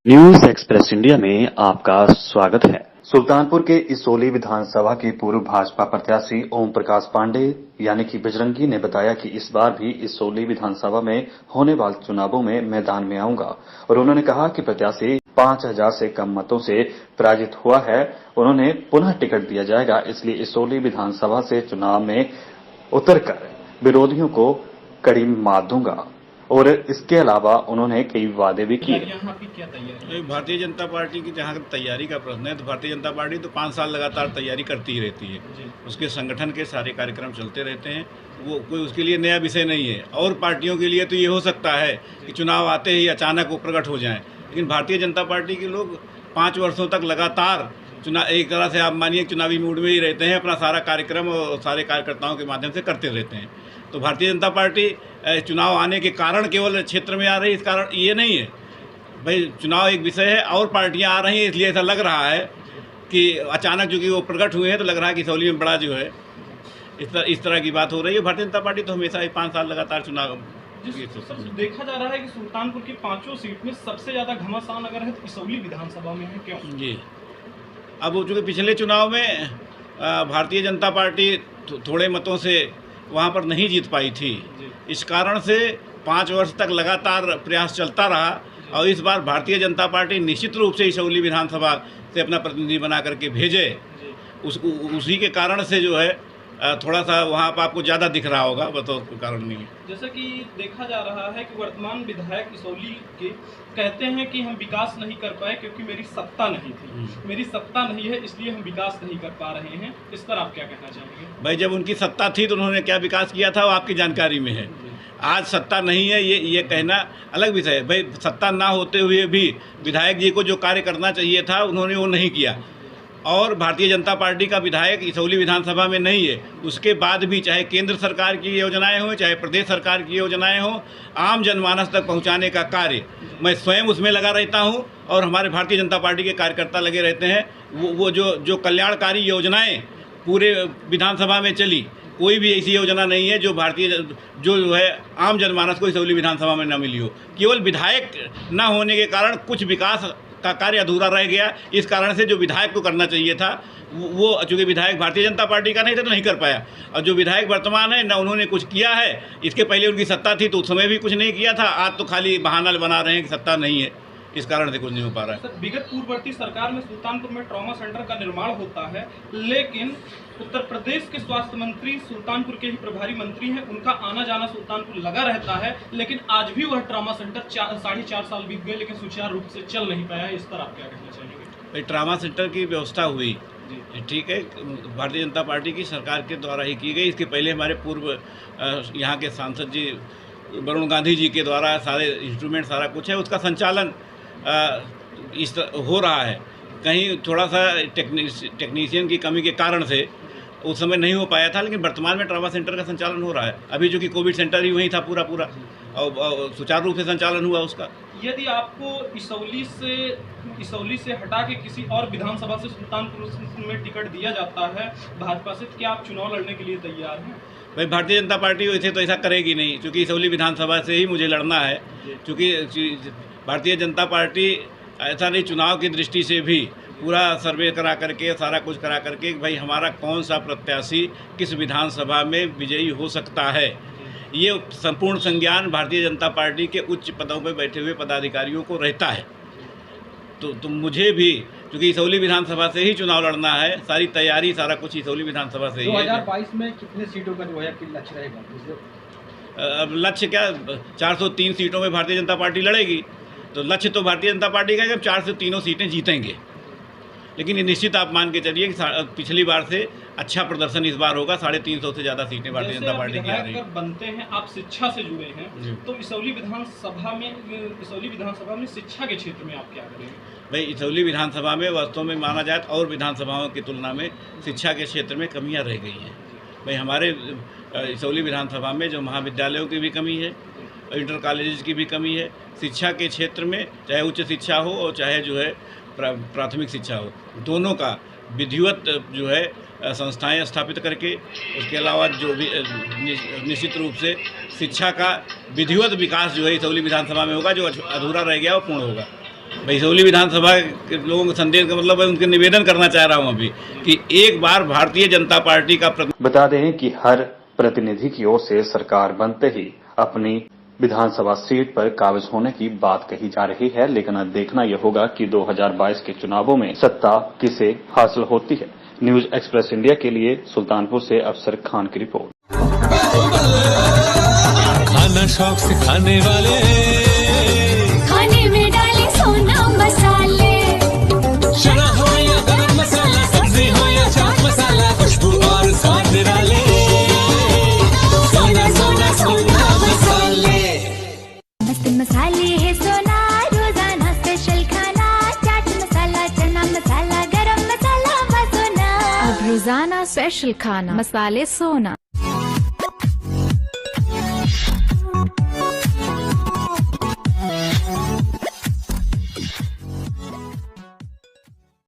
News express India में आपका स्वागत है। सुल्तानपुर के इसोली विधानसभा के पूर्व भाजपा प्रत्याशी ओम प्रकाश पांडे यानी कि बजरंगी ने बताया कि इस बार भी इसोली विधानसभा में होने वाले चुनावों में मैदान में आऊंगा और उन्होंने कहा कि प्रत्याशी 5000 से कम मतों से पराजित हुआ है। उन्होंने पुनः टिकट दिया जाएगा, इसलिए इसोली विधानसभा से चुनाव में उतरकर विरोधियों को कड़ी मात दूंगा और इसके अलावा उन्होंने कई वादे भी किए। यहाँ की क्या तैयारी है? भारतीय जनता पार्टी की जहाँ तैयारी का प्रश्न है तो भारतीय जनता पार्टी तो 5 साल लगातार तैयारी करती ही रहती है। उसके संगठन के सारे कार्यक्रम चलते रहते हैं, वो कोई उसके लिए नया विषय नहीं है। और पार्टियों के लिए तो ये हो सकता है कि चुनाव आते ही अचानक वो प्रकट हो जाएं, लेकिन भारतीय जनता पार्टी के लोग 5 वर्षों तक लगातार एक तरह से आप मानिए चुनावी मूड में ही रहते हैं, अपना सारा कार्यक्रम और सारे कार्यकर्ताओं के माध्यम से करते रहते हैं। तो भारतीय जनता पार्टी चुनाव आने के कारण केवल क्षेत्र में आ रही, इस कारण ये नहीं है भाई, चुनाव एक विषय है और पार्टियां आ रही हैं, इसलिए ऐसा लग रहा है कि अचानक जो कि वो प्रकट हुए हैं तो लग रहा है कि इसौली में बड़ा जो है इस तरह की बात हो रही है। भारतीय जनता पार्टी तो हमेशा ही 5 साल लगातार चुनाव देखा जा रहा है कि सुल्तानपुर की 5 सीट में सबसे ज्यादा घमासान अगर है तो इसौली विधानसभा में है, क्यों? जी, अब वो चूँकि पिछले चुनाव में भारतीय जनता पार्टी थोड़े मतों से वहाँ पर नहीं जीत पाई थी, इस कारण से 5 वर्ष तक लगातार प्रयास चलता रहा और इस बार भारतीय जनता पार्टी निश्चित रूप से इसौली विधानसभा से अपना प्रतिनिधि बना करके भेजे। उसी के कारण से जो है थोड़ा सा वहाँ पर आपको ज़्यादा दिख रहा होगा, बतौर कोई कारण नहीं है। जैसा कि देखा जा रहा है कि वर्तमान विधायक इसौली के कहते हैं कि हम विकास नहीं कर पाए क्योंकि मेरी सत्ता नहीं थी, मेरी सत्ता नहीं है इसलिए हम विकास नहीं कर पा रहे हैं। इस पर आप क्या कहना चाहेंगे? भाई, जब उनकी सत्ता थी तो उन्होंने क्या विकास किया था वो आपकी जानकारी में है। आज सत्ता नहीं है ये कहना अलग विषय है। भाई, सत्ता ना होते हुए भी विधायक जी को जो कार्य करना चाहिए था उन्होंने वो नहीं किया और भारतीय जनता पार्टी का विधायक इसौली विधानसभा में नहीं है। उसके बाद भी चाहे केंद्र सरकार की योजनाएं हों चाहे प्रदेश सरकार की योजनाएं हों, आम जनमानस तक पहुंचाने का कार्य मैं स्वयं उसमें लगा रहता हूं और हमारे भारतीय जनता पार्टी के कार्यकर्ता लगे रहते हैं। वो जो कल्याणकारी योजनाएं पूरे विधानसभा में चली, कोई भी ऐसी योजना नहीं है जो है आम जनमानस को इसौली विधानसभा में न मिली हो। केवल विधायक न होने के कारण कुछ विकास का कार्य अधूरा रह गया। इस कारण से जो विधायक को करना चाहिए था वो चूँकि विधायक भारतीय जनता पार्टी का नहीं था तो नहीं कर पाया, और जो विधायक वर्तमान है न उन्होंने कुछ किया है। इसके पहले उनकी सत्ता थी तो उस समय भी कुछ नहीं किया था, आज तो खाली बहाना बना रहे हैं कि सत्ता नहीं है, इस कारण से कुछ नहीं हो पा रहा है। सर, विगत पूर्ववर्ती सरकार में सुल्तानपुर में ट्रॉमा सेंटर का निर्माण होता है, लेकिन उत्तर प्रदेश के स्वास्थ्य मंत्री सुल्तानपुर के ही प्रभारी मंत्री हैं, उनका आना जाना सुल्तानपुर लगा रहता है, लेकिन आज भी वह ट्रॉमा सेंटर 4.5 साल बीत गए लेकिन सुचारू रूप से चल नहीं पाया। इस पर आप क्या कहना चाहेंगे? ट्रॉमा सेंटर की व्यवस्था हुई, ठीक है, भारतीय जनता पार्टी की सरकार के द्वारा ही की गई। इसके पहले हमारे पूर्व यहाँ के सांसद जी वरुण गांधी जी के द्वारा सारे इंस्ट्रूमेंट सारा कुछ है, उसका संचालन इस हो रहा है। कहीं थोड़ा सा टेक्नीशियन की कमी के कारण से उस समय नहीं हो पाया था, लेकिन वर्तमान में ट्रॉमा सेंटर का संचालन हो रहा है। अभी जो कि कोविड सेंटर ही वहीं था पूरा और सुचारू रूप से संचालन हुआ उसका। यदि आपको इसौली से हटा के किसी और विधानसभा से सुल्तानपुर में टिकट दिया जाता है भाजपा से, क्या आप चुनाव लड़ने के लिए तैयार हैं? भाई, भारतीय जनता पार्टी वैसे तो ऐसा करेगी नहीं, क्योंकि इसौली विधानसभा से ही मुझे लड़ना है। क्योंकि भारतीय जनता पार्टी ऐसा नहीं, चुनाव की दृष्टि से भी पूरा सर्वे करा करके सारा कुछ करा करके भाई हमारा कौन सा प्रत्याशी किस विधानसभा में विजयी हो सकता है, ये संपूर्ण संज्ञान भारतीय जनता पार्टी के उच्च पदों पर बैठे हुए पदाधिकारियों को रहता है। तो मुझे भी क्योंकि इसौली विधानसभा से ही चुनाव लड़ना है, सारी तैयारी सारा कुछ इसौली विधानसभा से ही है। 2022 में कितने सीटों का जो है लक्ष्य रहेगा? अब लक्ष्य क्या, 403 सीटों में भारतीय जनता पार्टी लड़ेगी, तो लक्ष्य तो भारतीय जनता पार्टी का है कि 4 से 3 सीटें जीतेंगे। लेकिन ये निश्चित आप मान के चलिए कि पिछली बार से अच्छा प्रदर्शन इस बार होगा। 350 से ज़्यादा सीटें भारतीय जनता पार्टी की आ रही हैं। बनते हैं, आप शिक्षा से जुड़े हैं, तो इसौली विधानसभा में शिक्षा के क्षेत्र में आप क्या करेंगे? भाई, इसौली विधानसभा में वास्तव में माना जाए और विधानसभाओं की तुलना में शिक्षा के क्षेत्र में कमियाँ रह गई हैं। भाई, हमारे इसौली विधानसभा में जो महाविद्यालयों की भी कमी है, इंटर कॉलेज की भी कमी है। शिक्षा के क्षेत्र में चाहे उच्च शिक्षा हो और चाहे जो है प्राथमिक शिक्षा हो, दोनों का विधिवत जो है संस्थाएं स्थापित करके, उसके अलावा जो भी निश्चित रूप से शिक्षा का विधिवत विकास जो है इसौली विधानसभा में होगा, जो अधूरा रह गया वो पूर्ण होगा। मैं इसोली विधानसभा के लोगों को संदेश का मतलब उनके निवेदन करना चाह रहा हूं अभी कि एक बार भारतीय जनता पार्टी का बता दें कि हर प्रतिनिधि की ओर से सरकार बनते ही अपनी विधानसभा सीट पर काबिज होने की बात कही जा रही है, लेकिन अब देखना यह होगा कि 2022 के चुनावों में सत्ता किसे हासिल होती है। न्यूज एक्सप्रेस इंडिया के लिए सुल्तानपुर से अफसर खान की रिपोर्ट। खाना शौक से खाने वाले, खाने में डाले सोना मसाले, चना हो या गरम मसाला, सब्जी हो या चाट मसाला, खुशबू और स्वाद निराले, सोना सोना सोना मसाले। मस्त मसाले है सोना, रोजाना स्पेशल खाना, चाट मसाला, चना मसाला, गरम मसाला, सोना। अब रोजाना स्पेशल खाना, मसाले सोना।